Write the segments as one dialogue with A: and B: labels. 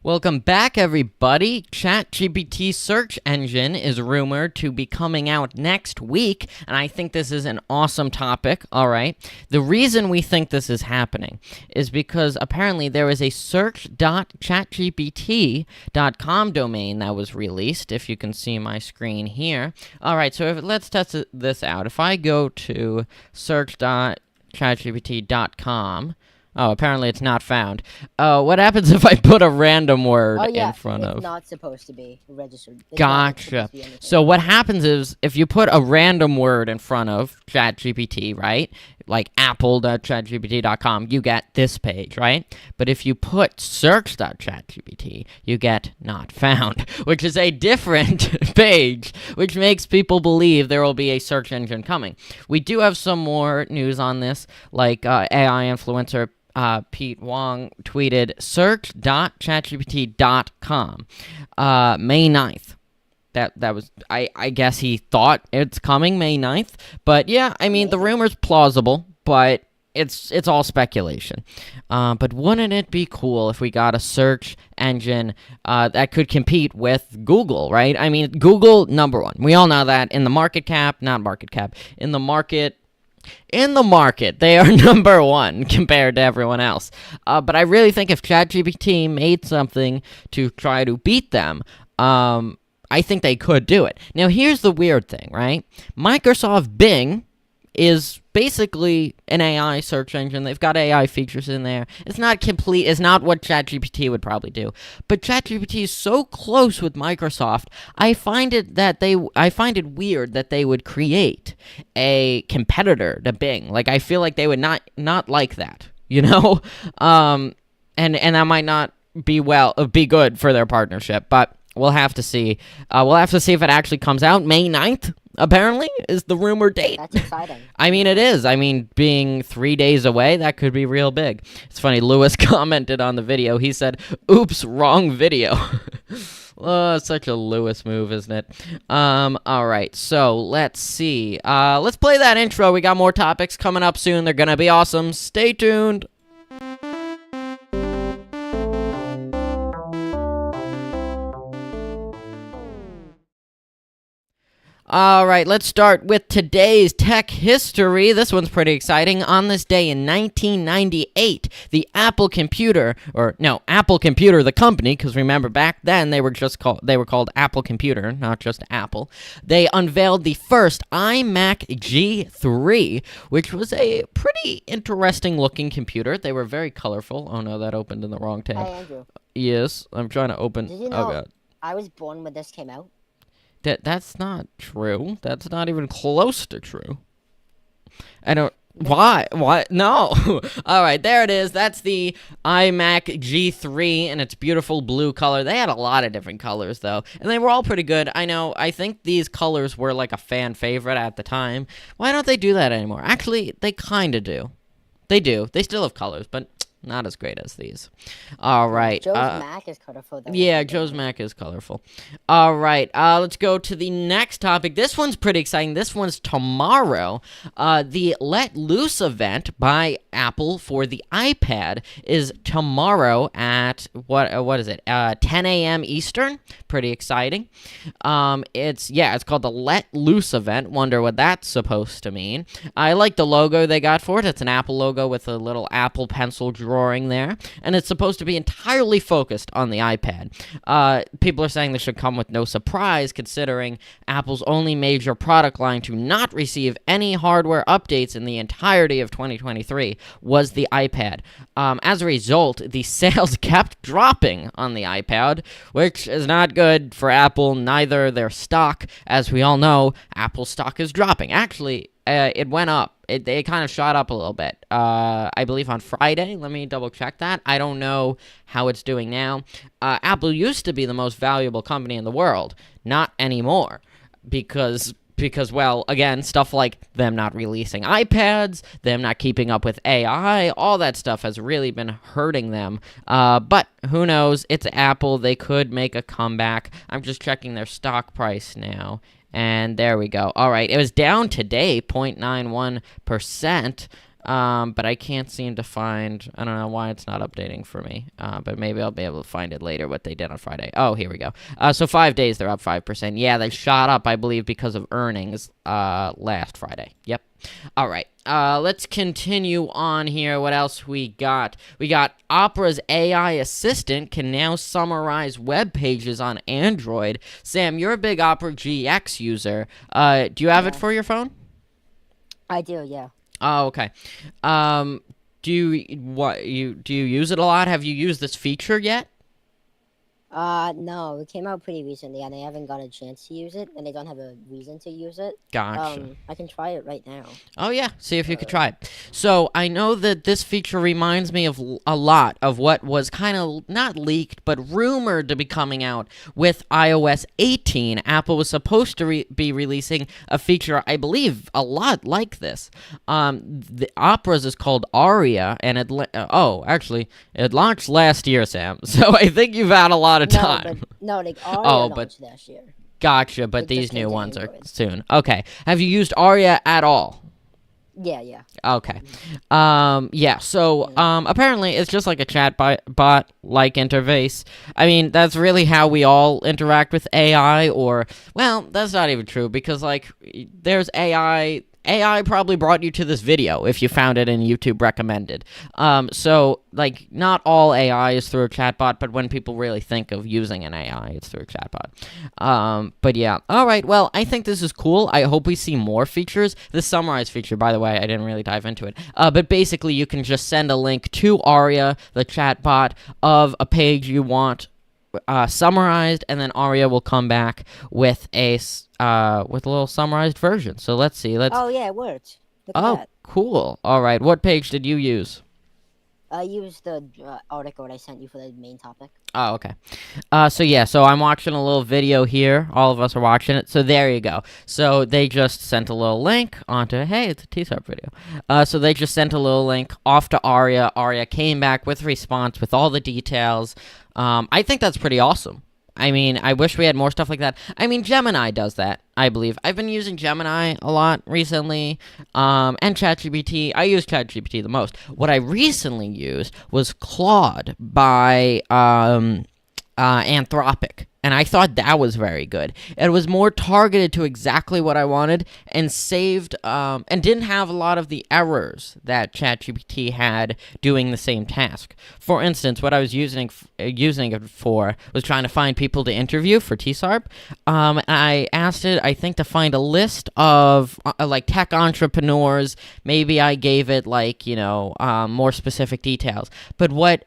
A: Welcome back, everybody. ChatGPT search engine is rumored to be coming out next week, and I think this is an awesome topic, all right? The reason we think this is happening is because apparently there is a search.chatgpt.com domain that was released, if you can see my screen here. All right, so let's test this out. If I go to search.chatgpt.com, oh, apparently it's not found. What happens if I put a random word in front of?
B: It's not supposed to be registered.
A: Gotcha. So what happens is if you put a random word in front of ChatGPT, right? Like apple.chatgpt.com, you get this page, right? But if you put search.chatgpt, you get not found, which is a different page, which makes people believe there will be a search engine coming. We do have some more news on this, like AI influencer Pete Wong tweeted search.chatgpt.com May 9th. That was, I guess he thought it's coming May 9th. But yeah, I mean, the rumor's plausible, but it's all speculation. But wouldn't it be cool if we got a search engine that could compete with Google, right? I mean, Google, number one. We all know that in the market, they are number one compared to everyone else. But I really think if ChatGPT made something to try to beat them, I think they could do it. Now, here's the weird thing, right? Microsoft Bing is basically an AI search engine. They've got AI features in there. It's not complete. It's not what ChatGPT would probably do. But ChatGPT is so close with Microsoft. I find it weird that they would create a competitor to Bing. Like, I feel like they would not like that, you know? And that might not be good for their partnership, but we'll have to see. We'll have to see if it actually comes out. May 9th, apparently, is the rumor date.
B: That's exciting.
A: I mean, it is. I mean, being 3 days away, that could be real big. It's funny, Lewis commented on the video. He said, "Oops, wrong video." Oh, such a Lewis move, isn't it? All right, so let's see. Let's play that intro. We got more topics coming up soon. They're going to be awesome. Stay tuned. All right, let's start with today's tech history. This one's pretty exciting. On this day in 1998, the Apple Computer, the company, because remember back then they were called Apple Computer, not just Apple. They unveiled the first iMac G3, which was a pretty interesting looking computer. They were very colorful. Oh no, that opened in the wrong tab.
B: Hey, Andrew.
A: Yes, I'm trying to open.
B: Did you know
A: Oh god.
B: I was born when this came out?
A: That's not true. That's not even close to true. I don't... Why? What? No. All right, there it is. That's the iMac G3 in its beautiful blue color. They had a lot of different colors, though, and they were all pretty good. I know, I think these colors were like a fan favorite at the time. Why don't they do that anymore? Actually, they kind of do. They do. They still have colors, but not as great as these. All right.
B: Joe's Mac is colorful, though.
A: Yeah, Joe's Mac is colorful. All right. Let's go to the next topic. This one's pretty exciting. This one's tomorrow. The Let Loose event by Apple for the iPad is tomorrow at, what is it, 10 a.m. Eastern. Pretty exciting. It's called the Let Loose event. Wonder what that's supposed to mean. I like the logo they got for it. It's an Apple logo with a little Apple pencil drawing there, and it's supposed to be entirely focused on the iPad. People are saying this should come with no surprise, considering Apple's only major product line to not receive any hardware updates in the entirety of 2023 was the iPad. As a result, the sales kept dropping on the iPad, which is not good for Apple, neither their stock. As we all know, Apple's stock is dropping. Actually, it went up. It kind of shot up a little bit, I believe on Friday. Let me double check that. I don't know how it's doing now. Apple used to be the most valuable company in the world. Not anymore. Because, well, again, stuff like them not releasing iPads, them not keeping up with AI, all that stuff has really been hurting them. But who knows? It's Apple. They could make a comeback. I'm just checking their stock price now. And there we go. All right, it was down today, 0.91%. but I can't seem to find. I don't know why it's not updating for me. But maybe I'll be able to find it later. What they did on Friday. Oh, here we go. So 5 days they're up 5%. Yeah, they shot up, I believe, because of earnings last Friday. Yep. All right. Let's continue on here. What else we got? We got Opera's AI assistant can now summarize web pages on Android. Sam, you're a big Opera GX user. Do you have it for your phone?
B: I do, yeah.
A: Oh, okay. Do you use it a lot? Have you used this feature yet?
B: No, it came out pretty recently, and I haven't got a chance to use it, and I don't have a reason to use it.
A: Gotcha.
B: I can try it right now.
A: Oh, yeah. See if you could try it. So I know that this feature reminds me of a lot of what was kind of not leaked, but rumored to be coming out with iOS 18. Apple was supposed to be releasing a feature, I believe, a lot like this. The Opera's is called Aria, and it launched last year, Sam. So I think you've had a lot of time.
B: Like Aria launched last year.
A: Gotcha, but these new ones are soon. Okay. Have you used Aria at all?
B: Yeah.
A: Okay. So apparently it's just like a chat bot-like interface. I mean, that's really how we all interact with AI, well, that's not even true, because, like, there's AI probably brought you to this video if you found it in YouTube recommended. So, like, not all AI is through a chatbot, but when people really think of using an AI, it's through a chatbot. But yeah. All right, well, I think this is cool. I hope we see more features. The summarize feature, by the way, I didn't really dive into it. But basically, you can just send a link to Aria, the chatbot, of a page you want summarized, and then Aria will come back with a little summarized version. So let's see.
B: Oh yeah, it worked. Look at that.
A: Cool. All right. What page did you use?
B: I used the article that I sent you for the main topic.
A: Oh, okay. So I'm watching a little video here. All of us are watching it. So there you go. So they just sent a little link onto, hey, it's a TSARP video. So they just sent a little link off to Aria. Aria came back with a response with all the details. I think that's pretty awesome. I mean, I wish we had more stuff like that. I mean, Gemini does that, I believe. I've been using Gemini a lot recently, and ChatGPT. I use ChatGPT the most. What I recently used was Claude by Anthropic, and I thought that was very good. It was more targeted to exactly what I wanted, and saved, and didn't have a lot of the errors that ChatGPT had doing the same task. For instance, what I was using it for was trying to find people to interview for TSARP. I asked it, I think, to find a list of like tech entrepreneurs. Maybe I gave it more specific details. But what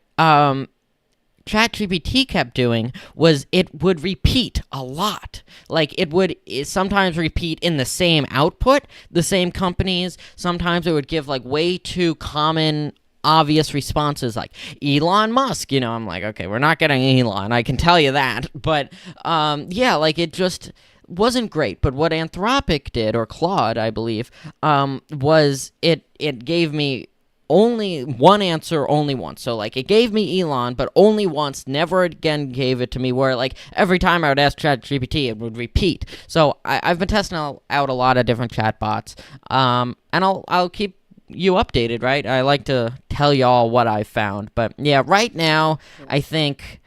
A: ChatGPT kept doing was it would repeat a lot. Like, it would sometimes repeat in the same output, the same companies. Sometimes it would give, like, way too common, obvious responses, like Elon Musk. I'm like, okay, we're not getting Elon, I can tell you that. But, it just wasn't great. But what Anthropic did, or Claude, I believe, was it gave me only one answer, only once. So, like, it gave me Elon, but only once, never again gave it to me, where, like, every time I would ask ChatGPT, it would repeat. So, I've been testing out a lot of different chatbots, and I'll keep you updated, right? I like to tell y'all what I found, but, yeah, right now, I think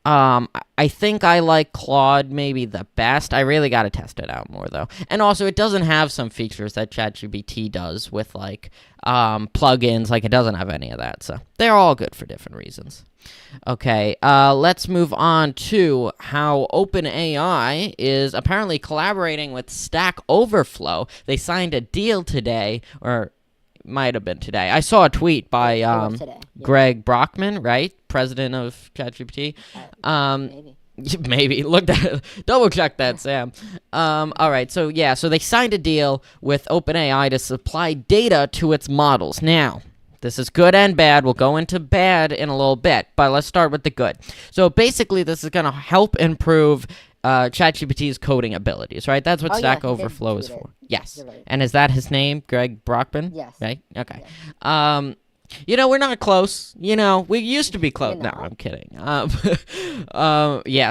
A: I like Claude maybe the best. I really got to test it out more, though. And also, it doesn't have some features that ChatGPT does with, like, plugins. Like, it doesn't have any of that. So they're all good for different reasons. Okay, let's move on to how OpenAI is apparently collaborating with Stack Overflow. They signed a deal today, or might have been today. I saw a tweet by Greg Brockman, right? President of ChatGPT. Maybe. Double check that, Sam. All right. So they signed a deal with OpenAI to supply data to its models. Now, this is good and bad. We'll go into bad in a little bit, but let's start with the good. So basically, this is going to help improve ChatGPT's coding abilities, right? That's what Stack Overflow is for. Yes. Right. And is that his name, Greg Brockman?
B: Yes.
A: Right? Okay.
B: Yes.
A: We're not close. We used to be close. No, I'm kidding.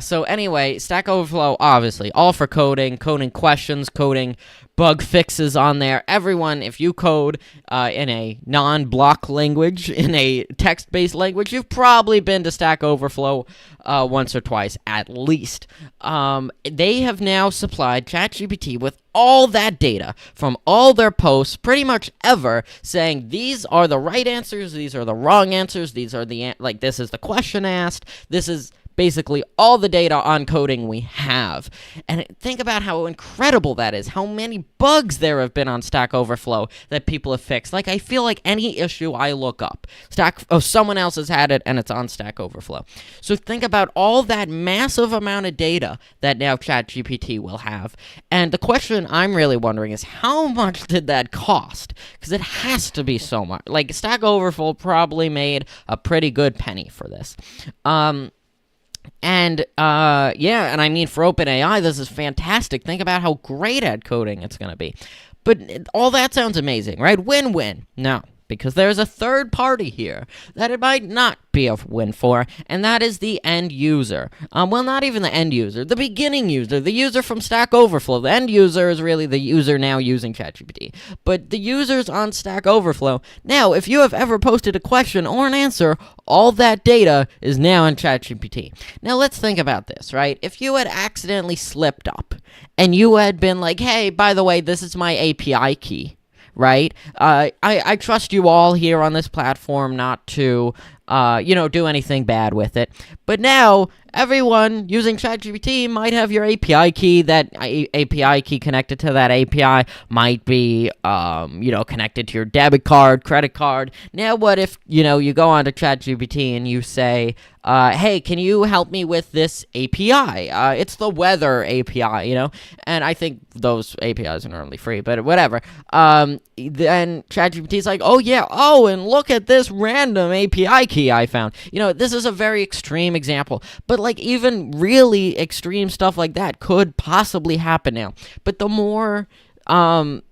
A: So anyway, Stack Overflow, obviously, all for coding questions, coding bug fixes on there. Everyone, if you code in a non-block language, in a text-based language, you've probably been to Stack Overflow once or twice at least. They have now supplied ChatGPT with all that data from all their posts pretty much ever, saying these are the right answers, these are the wrong answers, these are the this is the question asked, this is basically all the data on coding we have. And think about how incredible that is, how many bugs there have been on Stack Overflow that people have fixed. Like, I feel like any issue I look up, someone else has had it and it's on Stack Overflow. So think about all that massive amount of data that now ChatGPT will have. And the question I'm really wondering is, how much did that cost? Because it has to be so much. Like, Stack Overflow probably made a pretty good penny for this. And I mean, for OpenAI, this is fantastic. Think about how great at coding it's going to be. But all that sounds amazing, right? Win-win. No, because there's a third party here that it might not be a win for, and that is the end user. Well, not even the end user, the beginning user, the user from Stack Overflow. The end user is really the user now using ChatGPT. But the users on Stack Overflow, now, if you have ever posted a question or an answer, all that data is now in ChatGPT. Now, let's think about this, right? If you had accidentally slipped up, and you had been like, hey, by the way, this is my API key, right? I trust you all here on this platform not to, do anything bad with it. But now, everyone using ChatGPT might have your API key. That API key connected to that API might be, connected to your debit card, credit card. Now, what if, you go onto ChatGPT and you say, hey, can you help me with this API? It's the weather API, and I think those APIs are normally free, but whatever. Then ChatGPT's like, oh yeah, and look at this random API key I found. This is a very extreme example, but like even really extreme stuff like that could possibly happen now. But the more down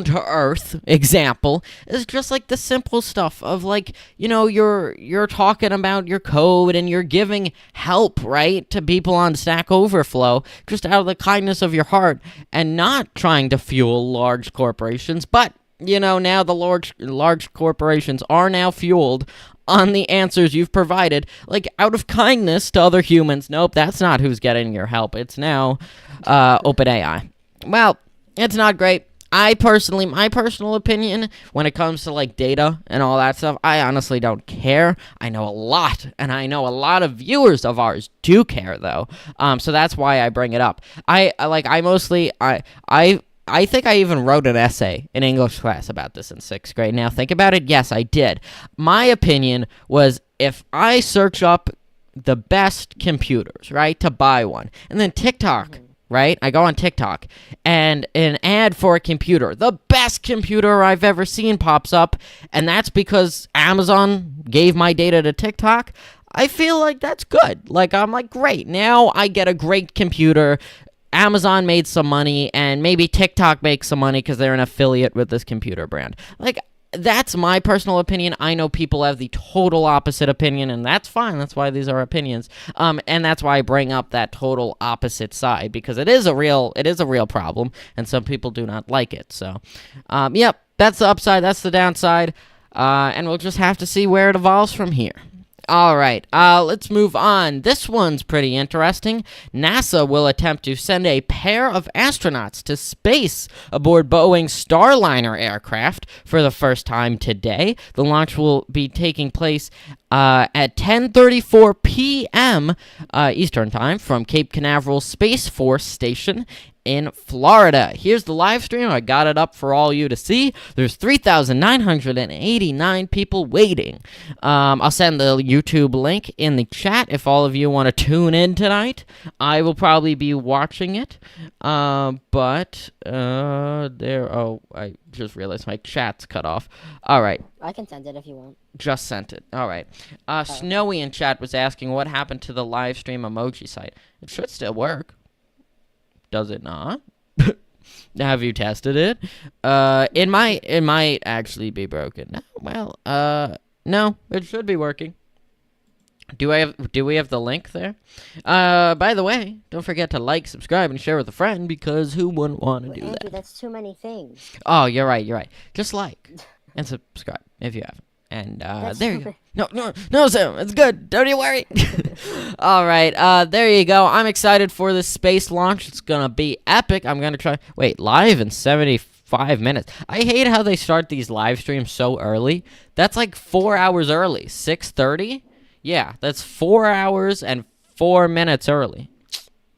A: to earth example is just like the simple stuff of like, you're talking about your code and you're giving help, right, to people on Stack Overflow just out of the kindness of your heart and not trying to fuel large corporations. But, now the large corporations are now fueled on the answers you've provided, like out of kindness to other humans. Nope, that's not who's getting your help. It's now OpenAI. Well, it's not great. My personal opinion, when it comes to like data and all that stuff, I honestly don't care. I know a lot, and I know a lot of viewers of ours do care though. So that's why I bring it up. I think I even wrote an essay in English class about this in 6th grade. Now, think about it. Yes, I did. My opinion was if I search up the best computers, right, to buy one, and then TikTok, right, I go on TikTok, and an ad for a computer, the best computer I've ever seen pops up, and that's because Amazon gave my data to TikTok, I feel like that's good. Like, I'm like, great, now I get a great computer. Amazon made some money, and maybe TikTok makes some money because they're an affiliate with this computer brand. Like, that's my personal opinion. I know people have the total opposite opinion, and that's fine. That's why these are opinions. And that's why I bring up that total opposite side, because it is a real problem, and some people do not like it. So, yep, that's the upside, that's the downside, and we'll just have to see where it evolves from here. All right, let's move on. This one's pretty interesting. NASA will attempt to send a pair of astronauts to space aboard Boeing's Starliner aircraft for the first time today. The launch will be taking place at 10:34 p.m. Eastern Time from Cape Canaveral Space Force Station in Florida. Here's the live stream. I got it up for all you to see. There's 3,989 people waiting. I'll send the YouTube link in the chat if all of you want to tune in tonight. I will probably be watching it. I just realized my chat's cut off. All right.
B: I can send it if you want.
A: Just sent it. All right. Snowy in chat was asking what happened to the live stream emoji site. It should still work. Does it not? Have you tested it? It might actually be broken. No, it should be working. Do we have the link there? By the way, don't forget to like, subscribe, and share with a friend, because who wouldn't want to do
B: Andrew,
A: that?
B: that's too many things.
A: Oh, you're right. Just like and subscribe if you haven't. And there you go. No, Sam, it's good. Don't you worry. All right, there you go. I'm excited for this space launch. It's gonna be epic. I'm gonna try. Wait, live in 75 minutes. I hate how they start these live streams so early. That's like 4 hours early. 6:30. Yeah, that's 4 hours and 4 minutes early.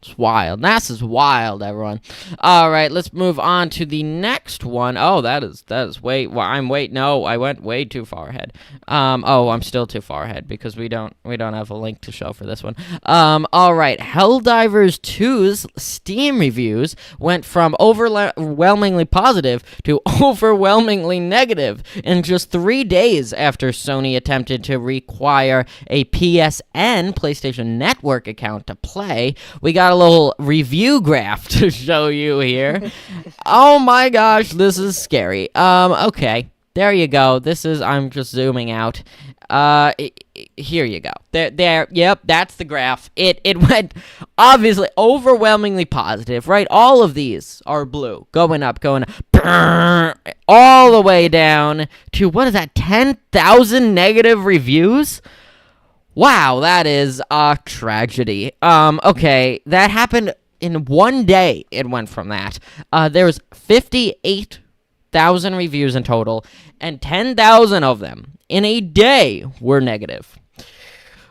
A: It's wild. NASA's wild, everyone. All right, let's move on to the next one. Oh, that is way. Well, no, I went way too far ahead. I'm still too far ahead because we don't have a link to show for this one. All right, Helldivers 2's Steam reviews went from overwhelmingly positive to overwhelmingly negative in just 3 days after Sony attempted to require a PSN (PlayStation Network) account to play. We got a little review graph to show you here. Oh my gosh, this is scary. Okay, there you go. I'm just zooming out. Here you go. There. Yep, that's the graph. It went obviously overwhelmingly positive, right? All of these are blue, going up, all the way down to, what is that, 10,000 negative reviews? Wow, that is a tragedy. Okay, that happened in 1 day. It went from that. There was 58,000 reviews in total, and 10,000 of them in a day were negative.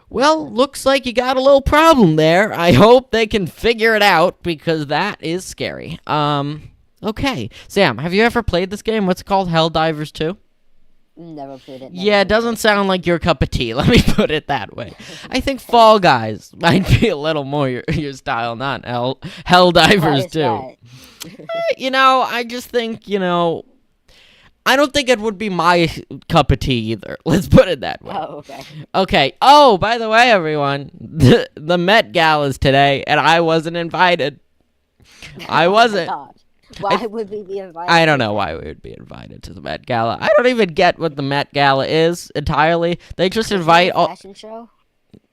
A: Well, looks like you got a little problem there. I hope they can figure it out, because that is scary. Okay. Sam, have you ever played this game? What's it called? Helldivers 2?
B: Never played it.
A: Yeah, it doesn't sound like your cup of tea. Let me put it that way. I think Fall Guys might be a little more your style, not Helldivers 2. I just think, I don't think it would be my cup of tea either. Let's put it that way.
B: Oh, okay.
A: Okay. Oh, by the way, everyone, the Met Gala is today, and I wasn't invited. I wasn't.
B: Oh my God. Why would we be invited?
A: I don't know why we would be invited to the Met Gala. I don't even get what the Met Gala is entirely. They just invite all.
B: Fashion show?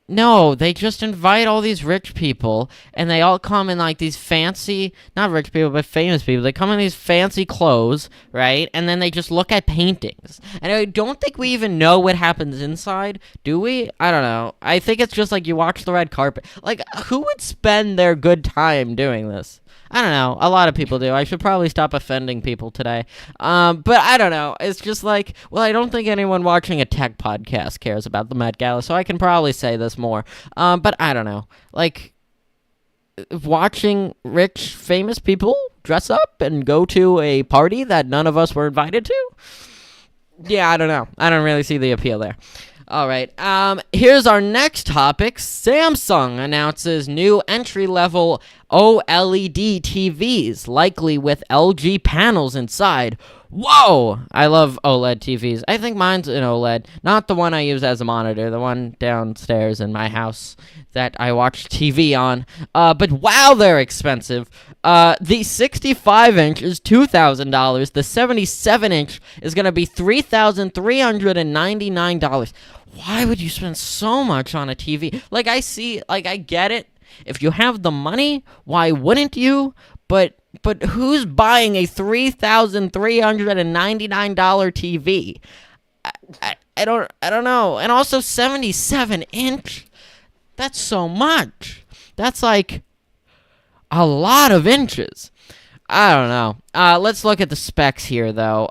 A: No, they just invite all these rich people, and they all come in like these fancy, not rich people, but famous people. They come in these fancy clothes, right? And then they just look at paintings. And I don't think we even know what happens inside, do we? I don't know. I think it's just like you watch the red carpet. Like, who would spend their good time doing this? I don't know. A lot of people do. I should probably stop offending people today. But I don't know. It's just like, well, I don't think anyone watching a tech podcast cares about the Met Gala, so I can probably say this more. But I don't know. Like, watching rich, famous people dress up and go to a party that none of us were invited to? Yeah, I don't know. I don't really see the appeal there. All right, here's our next topic. Samsung announces new entry-level OLED TVs, likely with LG panels inside. Whoa! I love OLED TVs. I think mine's an OLED, not the one I use as a monitor, the one downstairs in my house that I watch TV on. But wow, they're expensive. The 65-inch is $2,000. The 77-inch is going to be $3,399. Why would you spend so much on a TV? Like, I get it. If you have the money, why wouldn't you? But who's buying a $3,399 TV? I don't know. And also 77-inch. That's so much. That's like a lot of inches. I don't know. Let's look at the specs here, though.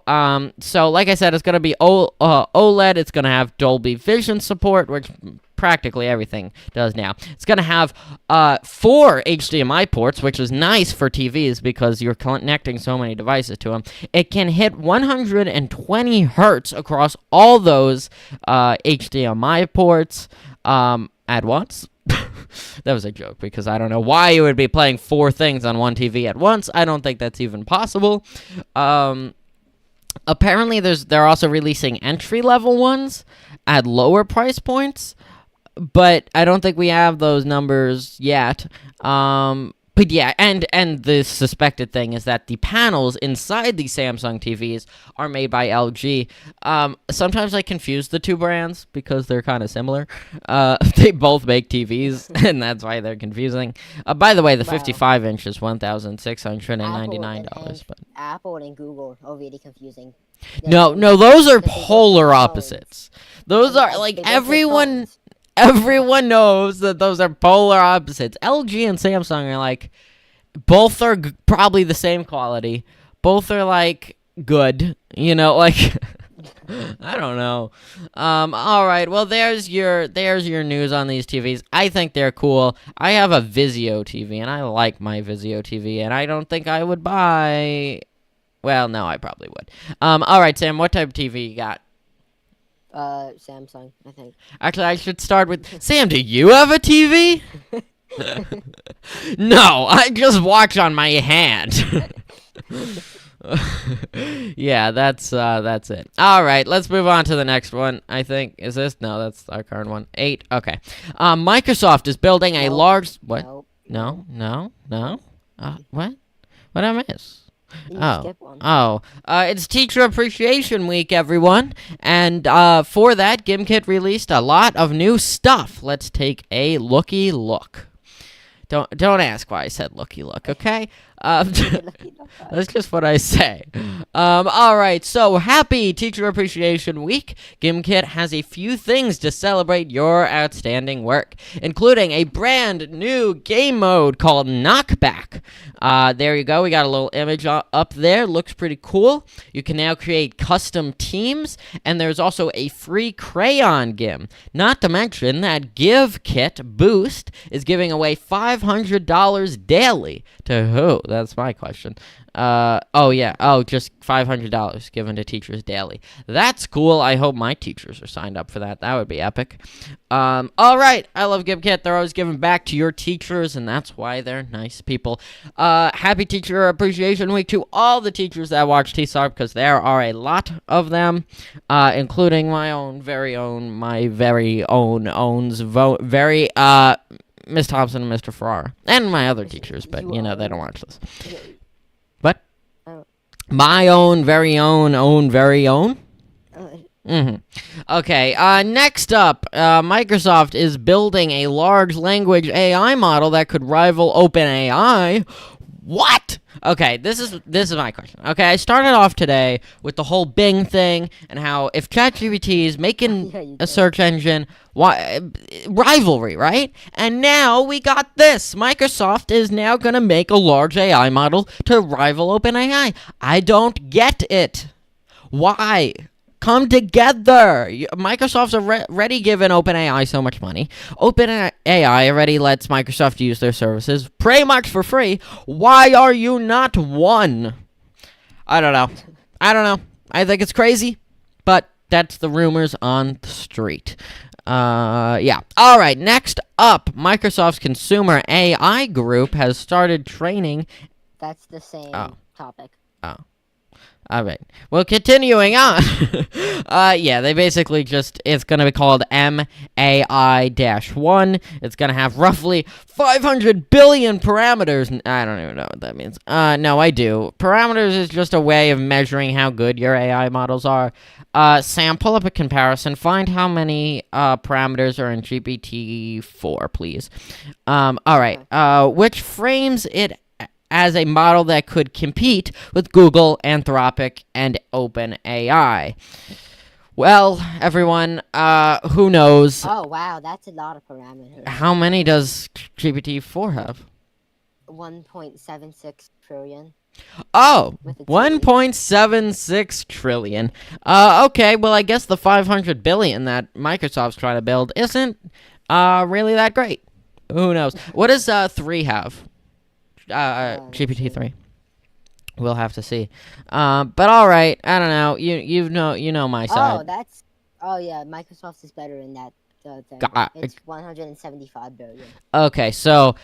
A: So, like I said, it's going to be OLED. It's going to have Dolby Vision support, which practically everything does now. It's going to have 4 HDMI ports, which is nice for TVs because you're connecting so many devices to them. It can hit 120 hertz across all those HDMI ports at once. That was a joke because I don't know why you would be playing 4 things on one TV at once. I don't think that's even possible. Apparently, they're also releasing entry-level ones at lower price points, but I don't think we have those numbers yet. But But yeah, and the suspected thing is that the panels inside the Samsung TVs are made by LG. Sometimes I confuse the two brands because they're kind of similar. They both make TVs, and that's why they're confusing. By the way, the 55-inch is $1,699. But
B: Apple and Google are really confusing.
A: no, those are polar opposites. Those are like everyone knows that those are polar opposites. LG and Samsung are like, both are probably the same quality. Both are like good, like I don't know. All right. Well, there's your news on these TVs. I think they're cool. I have a Vizio TV, and I like my Vizio TV, and I don't think I would buy. Well, no, I probably would. All right, Sam. What type of TV you got?
B: Samsung, I think.
A: Actually, I should start with Sam. Do you have a TV? No, I just watch on my hand. Yeah, that's it. All right, let's move on to the next one. I think is this? No, that's our current one. 8. Okay. Microsoft is building a large. What?
B: Nope.
A: No. What? What I miss?
B: Skip one.
A: It's Teacher Appreciation Week, everyone, and for that, GimKit released a lot of new stuff. Let's take a looky look. Don't ask why I said looky look, okay? That's just what I say. All right, so happy Teacher Appreciation Week. GimKit has a few things to celebrate your outstanding work, including a brand new game mode called Knockback. There you go. We got a little image up there. Looks pretty cool. You can now create custom teams, and there's also a free crayon gim. Not to mention that GiveKit Boost is giving away $500 daily. To who? That's my question. Just $500 given to teachers daily. That's cool. I hope my teachers are signed up for that. That would be epic. All right. I love GiveKit. They're always giving back to your teachers, and that's why they're nice people. Happy Teacher Appreciation Week to all the teachers that watch TSARP, because there are a lot of them, including my very own Miss Thompson and Mr. Farrar, and my other teachers, but, they don't watch this. What? My own, very own? Mm-hmm. Okay, next up, Microsoft is building a large language AI model that could rival OpenAI. What? Okay, this is my question. Okay, I started off today with the whole Bing thing and how if ChatGPT is making a search engine, rivalry, right? And now we got this. Microsoft is now going to make a large AI model to rival OpenAI. I don't get it. Why? Come together. Microsoft's already given OpenAI so much money. OpenAI already lets Microsoft use their services pretty much for free. Why are you not one? I don't know. I think it's crazy, but that's the rumors on the street. Yeah. All right, next up, Microsoft's consumer AI group has started training. That's the same topic. All right. Well, continuing on. Yeah, they basically it's going to be called MAI-1. It's going to have roughly 500 billion parameters. I don't even know what that means. No, I do. Parameters is just a way of measuring how good your AI models are. Sam, pull up a comparison. Find how many parameters are in GPT-4, please. All right. Which frames it as a model that could compete with Google, Anthropic, and OpenAI. Well, everyone, who knows?
B: Oh, wow, that's a lot of parameters.
A: How many does GPT-4 have?
B: 1.76 trillion.
A: Oh, 1.76 trillion. Okay, well, I guess the 500 billion that Microsoft's trying to build isn't really that great. Who knows? What does 3 have? GPT-3. We'll have to see. But all right, I don't know. You know my side.
B: Oh yeah, Microsoft is better in that thing. It's 175 billion. Okay,
A: so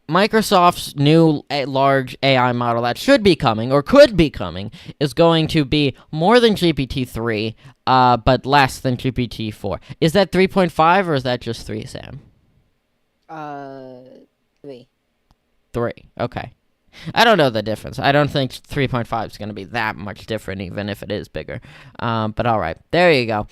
A: Microsoft's new large AI model that should be coming or could be coming is going to be more than GPT-3, but less than GPT-4. Is that 3.5 or is that just 3, Sam?
B: 3.
A: 3. Okay. I don't know the difference. I don't think 3.5 is going to be that much different, even if it is bigger. But all right, there you go.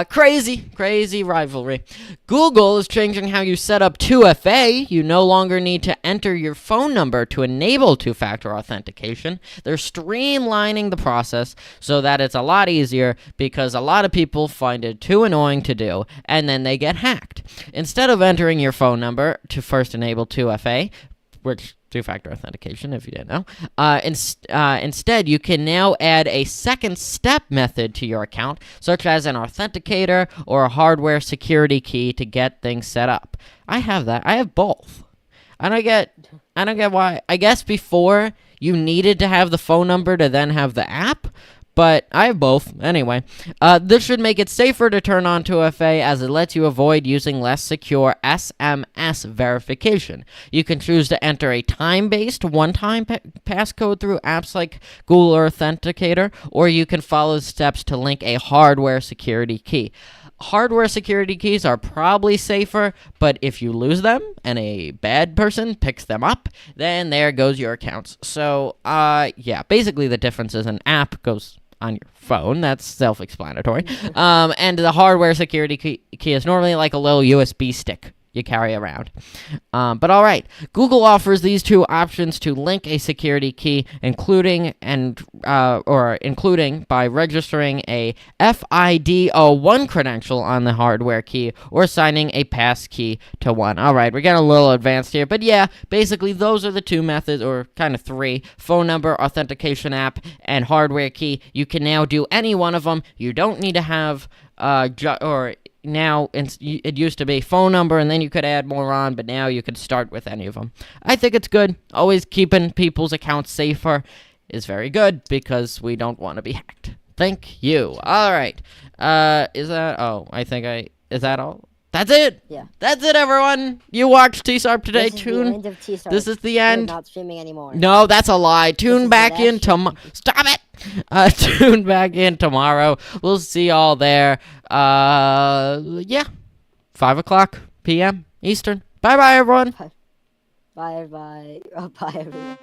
A: Crazy rivalry. Google is changing how you set up 2FA. You no longer need to enter your phone number to enable two-factor authentication. They're streamlining the process so that it's a lot easier, because a lot of people find it too annoying to do, and then they get hacked. Instead of entering your phone number to first enable 2FA, which two-factor authentication, if you didn't know. Instead, you can now add a second step method to your account, such as an authenticator or a hardware security key to get things set up. I have that. I have both. I don't get why. I guess before you needed to have the phone number to then have the app, but I have both. Anyway, this should make it safer to turn on 2FA, as it lets you avoid using less secure SMS verification. You can choose to enter a time-based one-time passcode through apps like Google Authenticator, or you can follow the steps to link a hardware security key. Hardware security keys are probably safer, but if you lose them and a bad person picks them up, then there goes your accounts. So, yeah, basically the difference is an app goes on your phone. That's self-explanatory. And the hardware security key is normally like a little USB stick you carry around. But all right, Google offers these two options to link a security key, including by registering a FIDO1 credential on the hardware key or signing a pass key to one. All right, we're getting a little advanced here, but yeah, basically those are the two methods, or kind of three: phone number, authentication app, and hardware key. You can now do any one of them. You don't need to have now, it used to be phone number, and then you could add more on, but now you could start with any of them. I think it's good. Always keeping people's accounts safer is very good, because we don't want to be hacked. Thank you. All right. Is that all? That's it.
B: Yeah.
A: That's it, everyone. You watched TSARP today.
B: This is the end of TSARP.
A: This is the end.
B: We're not streaming anymore.
A: No, that's a lie. Tune back in tomorrow. Stop it. Tune back in tomorrow. We'll see y'all there. Yeah. 5:00 p.m. Eastern. Bye, everyone.
B: Bye, everybody. Oh, bye, everyone.